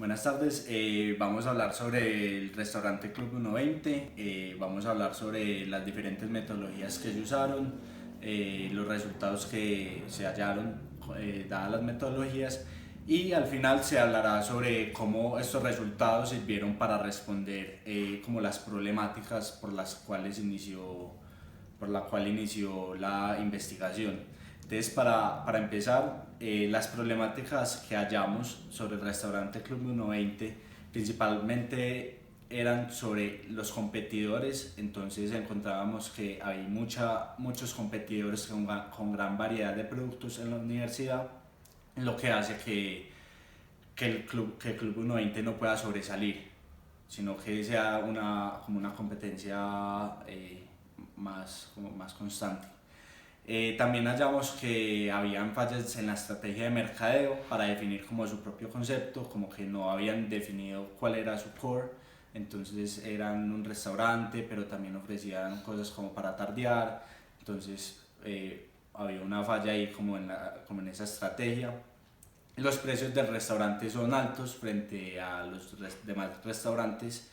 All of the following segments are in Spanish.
Buenas tardes, vamos a hablar sobre el restaurante Club 120, vamos a hablar sobre las diferentes metodologías que se usaron, los resultados que se hallaron dadas las metodologías y al final se hablará sobre cómo estos resultados sirvieron para responder como las problemáticas por la cual inició la investigación. Entonces, para empezar, las problemáticas que hallamos sobre el restaurante Club 120 principalmente eran sobre los competidores. Entonces encontrábamos que hay muchos competidores con gran variedad de productos en la universidad, lo que hace que el Club 120 no pueda sobresalir, sino que sea como una competencia más constante. También hallamos que habían fallas en la estrategia de mercadeo para definir como su propio concepto, como que no habían definido cuál era su core. Entonces eran un restaurante, pero también ofrecían cosas como para tardear. Entonces había una falla ahí como en esa estrategia. Los precios del restaurante son altos frente a los demás restaurantes.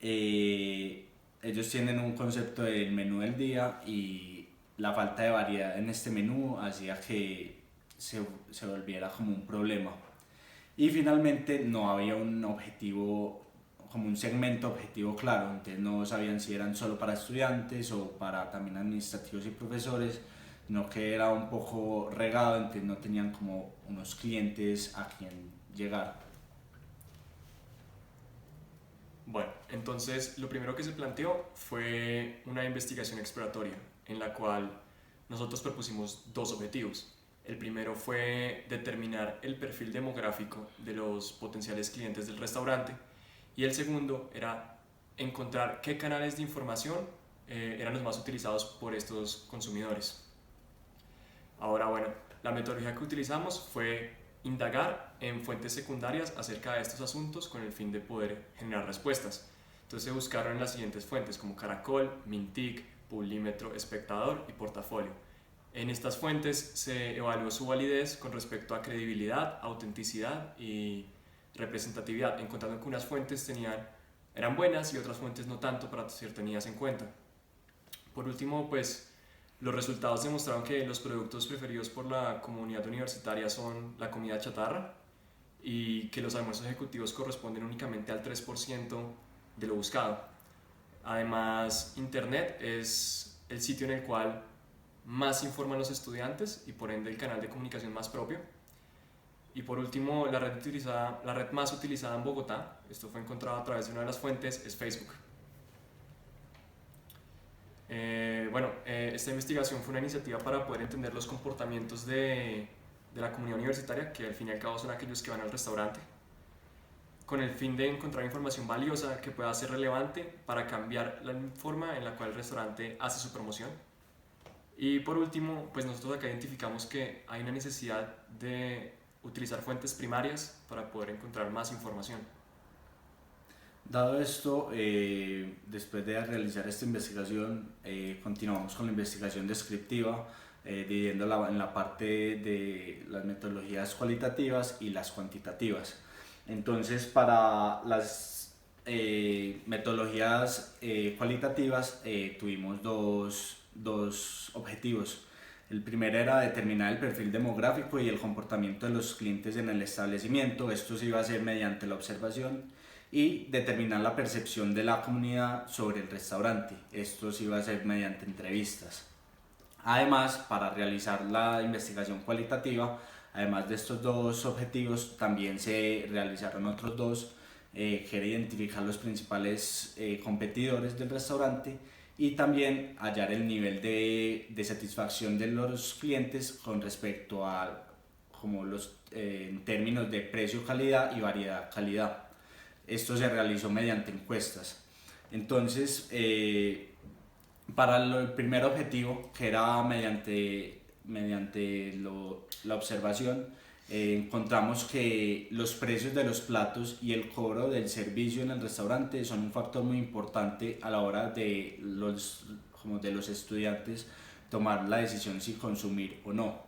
Ellos tienen un concepto del menú del día y la falta de variedad en este menú hacía que se volviera como un problema. Y finalmente no había un objetivo, como un segmento objetivo claro, entonces no sabían si eran solo para estudiantes o para también administrativos y profesores, no que era un poco regado, entonces no tenían como unos clientes a quien llegar. Bueno, entonces lo primero que se planteó fue una investigación exploratoria en la cual nosotros propusimos dos objetivos. El primero fue determinar el perfil demográfico de los potenciales clientes del restaurante y el segundo era encontrar qué canales de información eran los más utilizados por estos consumidores. Ahora, bueno, la metodología que utilizamos fue indagar en fuentes secundarias acerca de estos asuntos con el fin de poder generar respuestas. Entonces se buscaron en las siguientes fuentes como Caracol, Mintic, Publímetro, Espectador y Portafolio. En estas fuentes se evaluó su validez con respecto a credibilidad, autenticidad y representatividad, encontrando que unas fuentes eran buenas y otras fuentes no tanto para ser tenidas en cuenta. Por último, pues los resultados demostraron que los productos preferidos por la comunidad universitaria son la comida chatarra y que los almuerzos ejecutivos corresponden únicamente al 3% de lo buscado. Además, Internet es el sitio en el cual más informan los estudiantes y por ende el canal de comunicación más propio. Y por último, la red más utilizada en Bogotá, esto fue encontrado a través de una de las fuentes, es Facebook. Esta investigación fue una iniciativa para poder entender los comportamientos de la comunidad universitaria, que al fin y al cabo son aquellos que van al restaurante, con el fin de encontrar información valiosa que pueda ser relevante para cambiar la forma en la cual el restaurante hace su promoción. Y por último, pues nosotros acá identificamos que hay una necesidad de utilizar fuentes primarias para poder encontrar más información. Dado esto, después de realizar esta investigación, continuamos con la investigación descriptiva, dividiéndola en la parte de las metodologías cualitativas y las cuantitativas. Entonces, para las metodologías cualitativas tuvimos dos objetivos. El primero era determinar el perfil demográfico y el comportamiento de los clientes en el establecimiento. Esto se iba a hacer mediante la observación y determinar la percepción de la comunidad sobre el restaurante. Esto se iba a hacer mediante entrevistas. Además, para realizar la investigación cualitativa, además de estos dos objetivos, también se realizaron otros dos, que era identificar los principales competidores del restaurante y también hallar el nivel de satisfacción de los clientes con respecto a en términos de precio-calidad y variedad-calidad. Esto se realizó mediante encuestas. Entonces, para el primer objetivo, que era mediante la observación, encontramos que los precios de los platos y el cobro del servicio en el restaurante son un factor muy importante a la hora de los estudiantes tomar la decisión si consumir o no.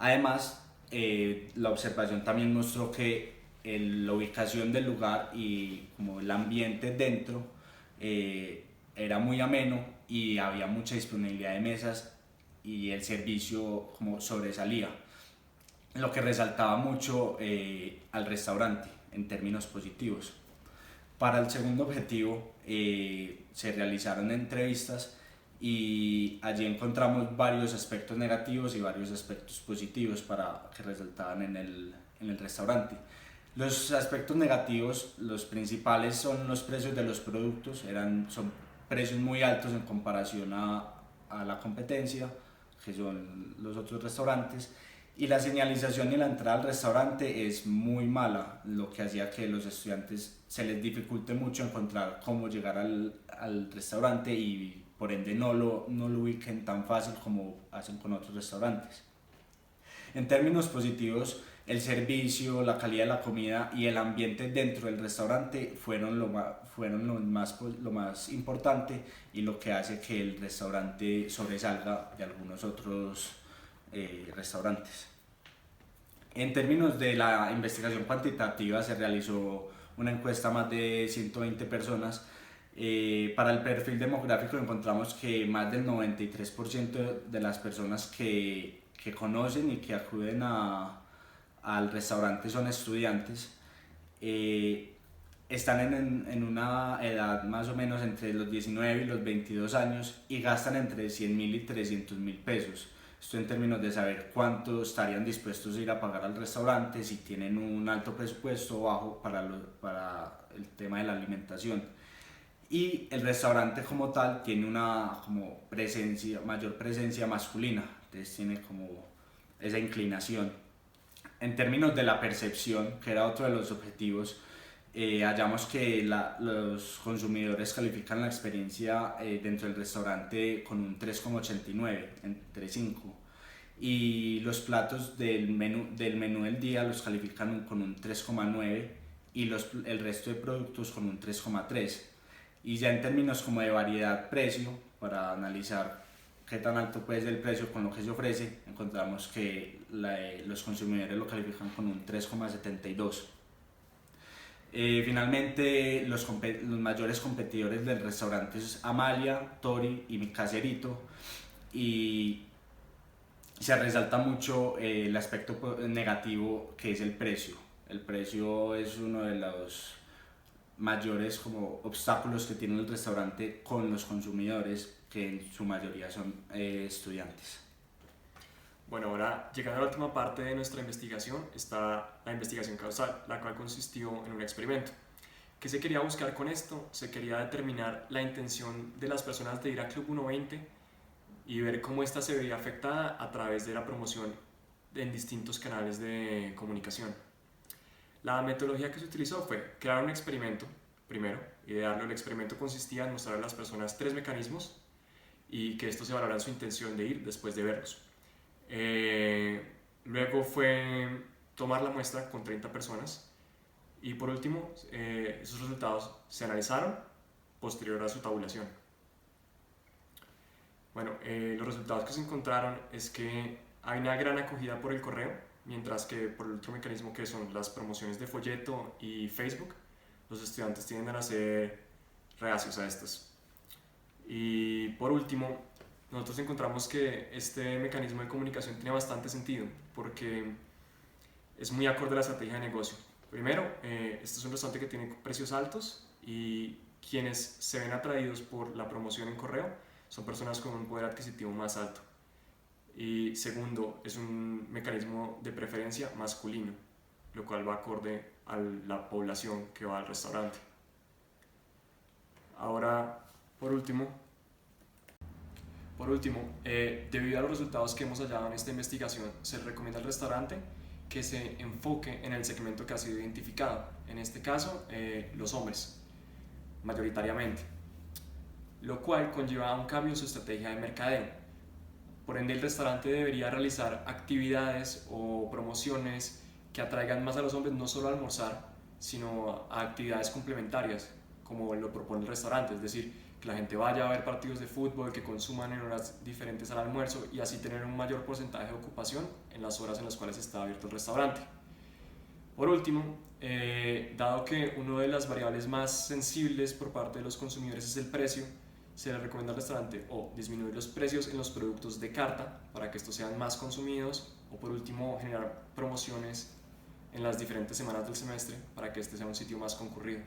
Además, la observación también mostró que la ubicación del lugar y como el ambiente dentro era muy ameno y había mucha disponibilidad de mesas y el servicio como sobresalía, lo que resaltaba mucho al restaurante en términos positivos. Para el segundo objetivo se realizaron entrevistas y allí encontramos varios aspectos negativos y varios aspectos positivos para que resaltaban en el restaurante. Los aspectos negativos, los principales son los precios de los productos, son precios muy altos en comparación a la competencia, que son los otros restaurantes, y la señalización y la entrada al restaurante es muy mala, lo que hacía que los estudiantes se les dificulte mucho encontrar cómo llegar al restaurante y por ende no lo ubiquen tan fácil como hacen con otros restaurantes. En términos positivos, el servicio, la calidad de la comida y el ambiente dentro del restaurante fueron lo más importante y lo que hace que el restaurante sobresalga de algunos otros restaurantes. En términos de la investigación cuantitativa, se realizó una encuesta a más de 120 personas. Para el perfil demográfico encontramos que más del 93% de las personas que conocen y que acuden al restaurante son estudiantes. Están en una edad más o menos entre los 19 y los 22 años y gastan entre 100.000 y 300.000 pesos. Esto en términos de saber cuánto estarían dispuestos a ir a pagar al restaurante, si tienen un alto presupuesto o bajo para el tema de la alimentación. Y el restaurante como tal tiene una como mayor presencia masculina, entonces tiene como esa inclinación. En términos de la percepción, que era otro de los objetivos, hallamos que los consumidores califican la experiencia dentro del restaurante con un 3,89 entre 5 y los platos del menú del día los califican con un 3,9 y el resto de productos con un 3,3. Y ya en términos como de variedad-precio, para analizar qué tan alto puede ser el precio con lo que se ofrece, encontramos que los consumidores lo califican con un 3,72. Finalmente, los mayores competidores del restaurante es Amalia, Tori y Mi Caserito, y se resalta mucho el aspecto negativo que es el precio. El precio es uno de los mayores como obstáculos que tiene el restaurante con los consumidores, que en su mayoría son estudiantes. Bueno, ahora llegando a la última parte de nuestra investigación está la investigación causal, la cual consistió en un experimento. ¿Qué se quería buscar con esto? Se quería determinar la intención de las personas de ir a Club 120 y ver cómo ésta se veía afectada a través de la promoción en distintos canales de comunicación. La metodología que se utilizó fue crear un experimento, primero, idearlo. El experimento consistía en mostrar a las personas 3 mecanismos y que estos evaluaran su intención de ir después de verlos. Luego fue tomar la muestra con 30 personas y por último esos resultados se analizaron posterior a su tabulación. Bueno, los resultados que se encontraron es que hay una gran acogida por el correo, mientras que por el otro mecanismo que son las promociones de folleto y Facebook, los estudiantes tienden a ser reacios a estas. Y por último, nosotros encontramos que este mecanismo de comunicación tiene bastante sentido porque es muy acorde a la estrategia de negocio. Primero, este es un restaurante que tiene precios altos y quienes se ven atraídos por la promoción en correo son personas con un poder adquisitivo más alto. Y segundo, es un mecanismo de preferencia masculino, lo cual va acorde a la población que va al restaurante. Ahora, por último, debido a los resultados que hemos hallado en esta investigación, se recomienda al restaurante que se enfoque en el segmento que ha sido identificado, en este caso los hombres, mayoritariamente, lo cual conlleva un cambio en su estrategia de mercadeo. Por ende, el restaurante debería realizar actividades o promociones que atraigan más a los hombres, no solo a almorzar, sino a actividades complementarias, como lo propone el restaurante, es decir, que la gente vaya a ver partidos de fútbol, que consuman en horas diferentes al almuerzo y así tener un mayor porcentaje de ocupación en las horas en las cuales está abierto el restaurante. Por último, dado que una de las variables más sensibles por parte de los consumidores es el precio, se le recomienda al restaurante o disminuir los precios en los productos de carta para que estos sean más consumidos, o por último generar promociones en las diferentes semanas del semestre para que este sea un sitio más concurrido.